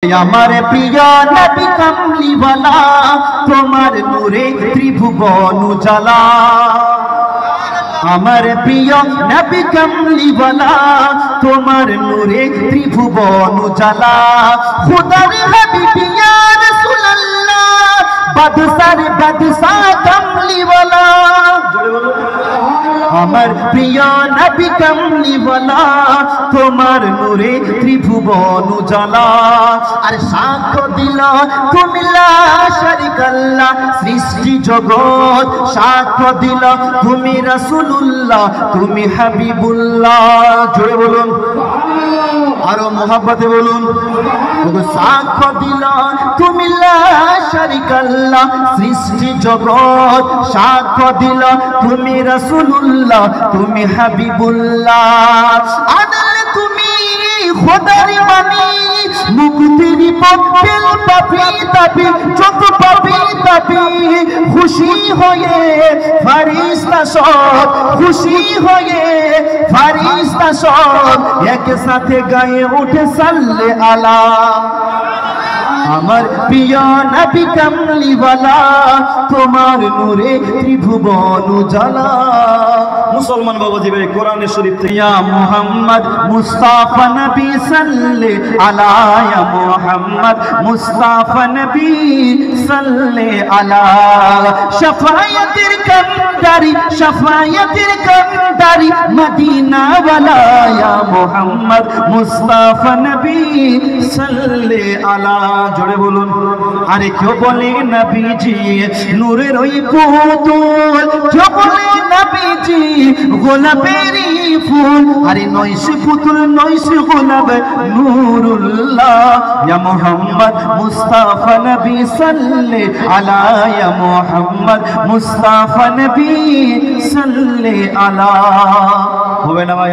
আমার প্রিয় নবী কামলিওয়ালা, তোমার নূরে ত্রিভুবন উজালা। আমার প্রিয় নবী কামলিওয়ালা, তোমার নূরে ত্রিভুবন উজালা। খুদার হাবিব ইয়া রাসূলুল্লাহ, বাদশার বাদশা কামলিওয়ালা। জোরে বলো। আমার প্রিয় নবী কামলিওয়ালা, তোমার নূরে ত্রিভুবন উজালা। আর সাক্ষ্য দিল তুমি লা শারীকা আল্লাহ, সৃষ্টি জগৎ সাক্ষ্য দিল তুমি রাসূলুল্লাহ, তুমি হাবিবুল্লাহ। জোরে বলুন, আরো মোহাব্বতে বলুন। সাক্ষ্য দিল তুমি লা শারীকা আল্লাহ, সৃষ্টি জগৎ সাক্ষ্য দিল তুমি রাসূলুল্লাহ, তুমি হাবিবুল্লাহ। আনলে তুমি খোদার বাণী, মুক্তির পথের পাপী তাপী, যত পাপী তাপী খুশি হয়ে ফেরেশতা সব, খুশি হয়ে ফেরেশতা সব একসাথে গায়ে উঠে সাল্লে আলা। আমার প্রিয় নবী কামলিওয়ালা, তোমার নূরে ত্রিভুবন উজালা। মুসলমান বাবাজি ভাই, কোরআন শরীফ থেকে ইয়া মুহাম্মদ মুস্তাফা নবী সাল্লে আলা, ইয়া মুহাম্মদ মুস্তাফা নবী সাল্লে আলা। শাফায়াতের কান্ডারি, শাফায়াতের কান্ডারি মদিনা ওয়ালা, ইয়া মুহাম্মদ মুস্তাফা নবী সাল্লে আলা। জোরে বলুন। আরে কেউ বলে নবীজি নূরের ওই পুতুল, কেউ বলে নবীজি গোলাপেরই ফুল। আরে নয়সে পুতুল নয়সে গোলাপ নূরুল্লাহ, ইয়া মুহাম্মদ মুস্তাফা নবী সাল্লে আলা, ইয়া মুহাম্মদ মুস্তাফা নবী সাল্লে আলা। হবে না ভাই?